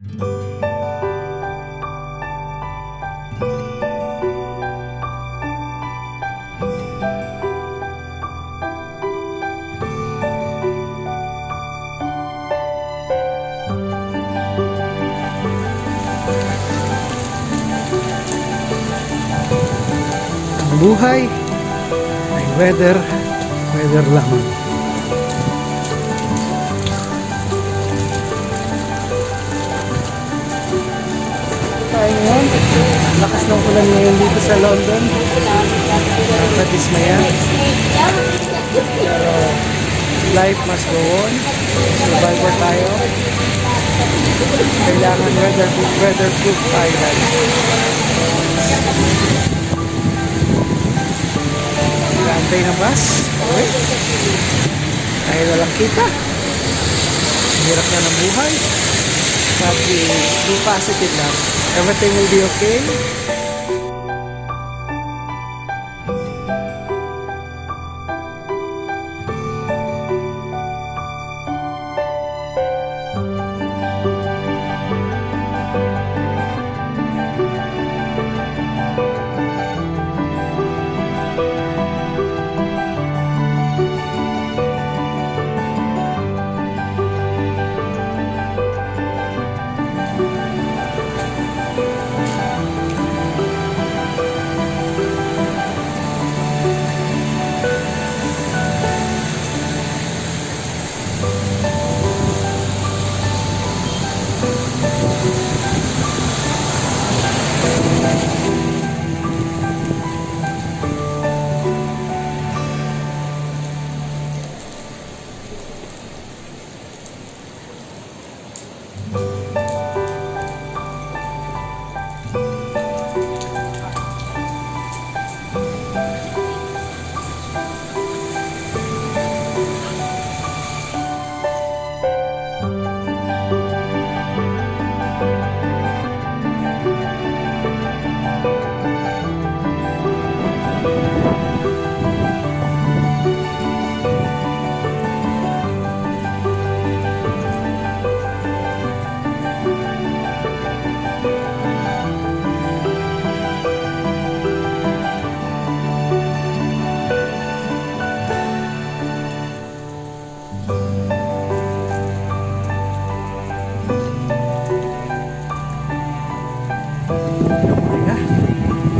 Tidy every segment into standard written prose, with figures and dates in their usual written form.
Ang buhay ay weather lamang. Tayo ngayon, lakas ng ulan ngayon dito sa London. Nakadismaya. Pero life must go on. Survivor tayo. Kailangan weatherproof tayo guys. Kaantay na bus. Okay. Dahil walang kita. Hirap na ng buhay. Sabi, be positive lang. Everything will be okay.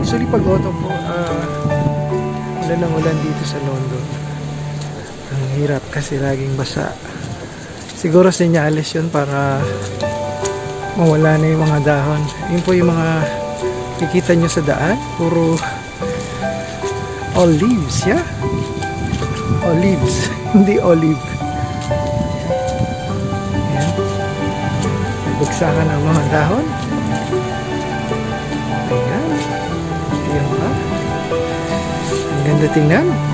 Actually, pag autumn po, ulan ng ulan dito sa London. Ang hirap kasi laging basa. Siguro senyales yun para mawala na yung mga dahon. Yun po yung mga kikita nyo sa daan. Puro all leaves, yeah? Olives, hindi olive. Ayan. Nagbagsakan ang mga dahon. Ayan. Ayan pa. Ang ganda tingnan. Ayan.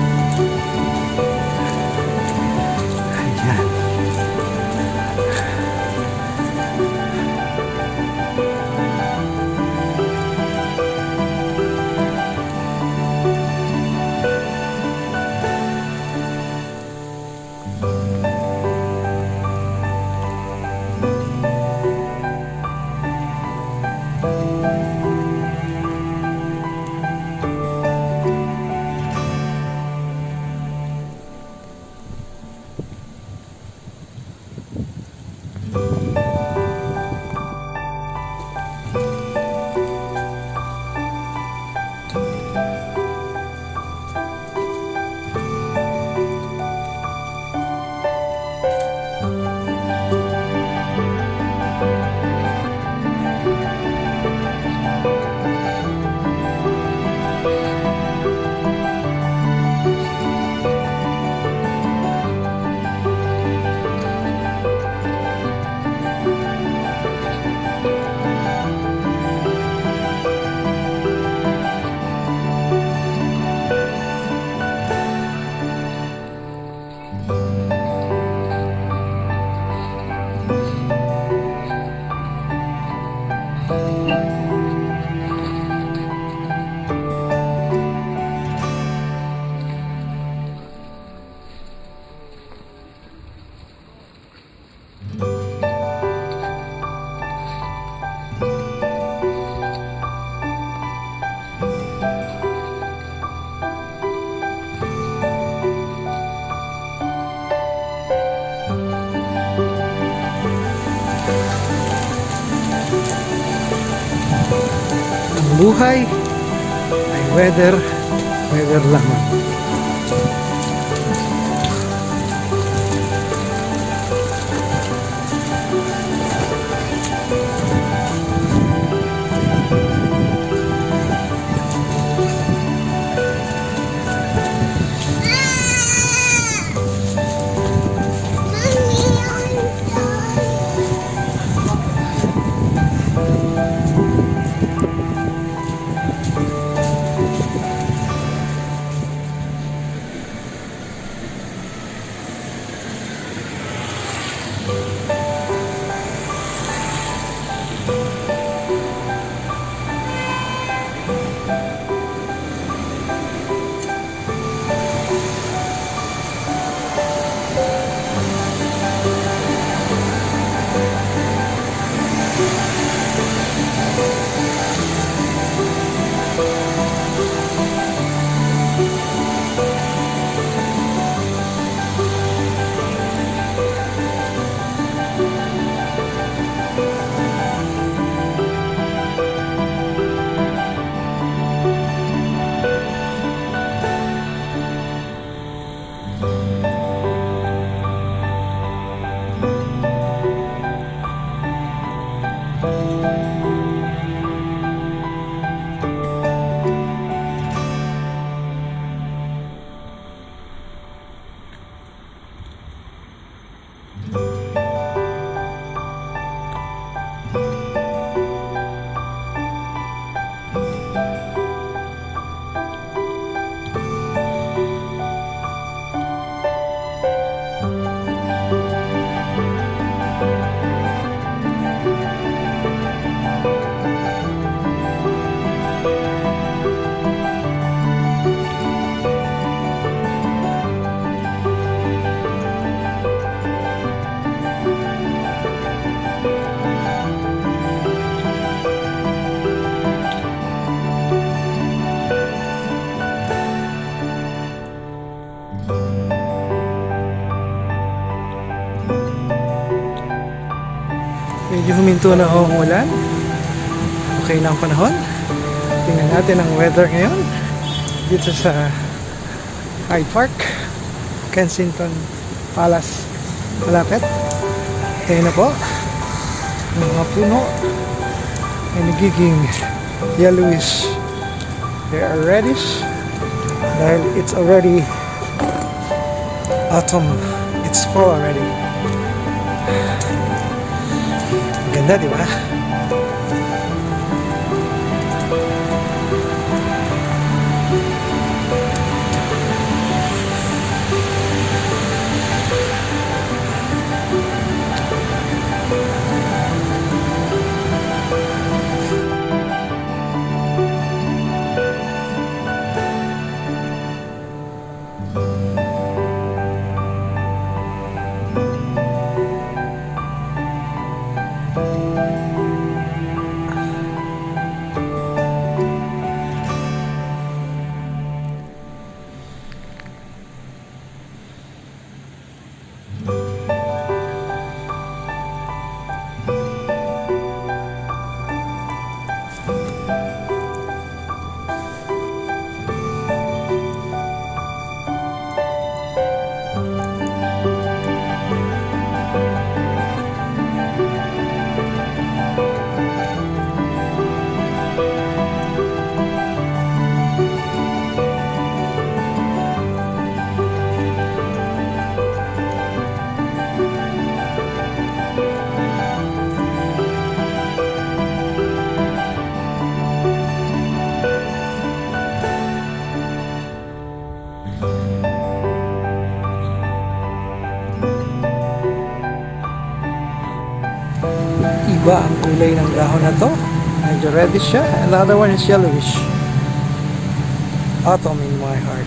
buhay ay weather lamang. Medyo huminto na ang ulan. Okay na ang panahon. Tingnan natin ang weather ngayon dito sa Hyde Park, Kensington Palace malapit. Ayan na po, yung mga puno ay nagiging yellowish. They are reddish dahil it's already autumn. It's fall already. Ganda, di ba? Iba ang kulay ng dahon na to. Medyo reddish siya. Another one is yellowish. Autumn in my heart.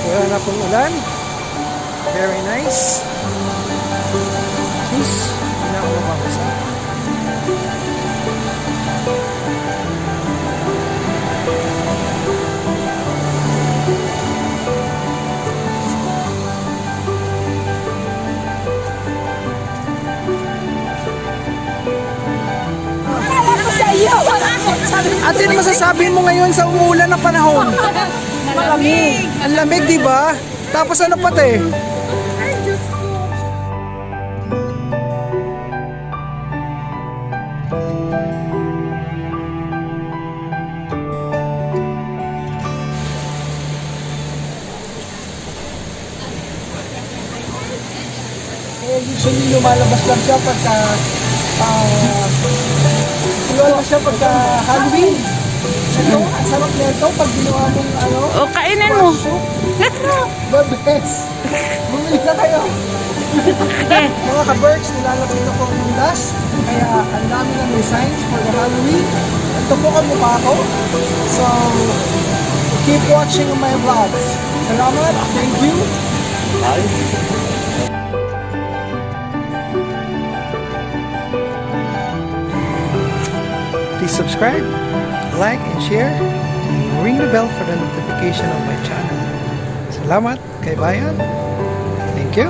Wala na pong ulan. Very nice. Peace. Hindi na ako mababasa. Ate, ano masasabi mo ngayon sa umuulan na panahon? Malamig. Ang lamig, di ba? Tapos ano pati? Ay, Diyos ko. Eh, usually lumalabas lang siya pagka lumalabas siya pagka Halloween. Ito, ang sarap nito pag ginawa mong ano, O, kainin mo. soup. The best. Bumili na kayo. Mga ka-Berks, nilalapit ako ng last. Kaya ang dami ng designs for the Halloween. Ito po kamukha ko. So, keep watching my vlogs. Salamat. Thank you. Please subscribe, like, and share, and ring the bell for the notification of my channel. Salamat kay Bayan. Thank you.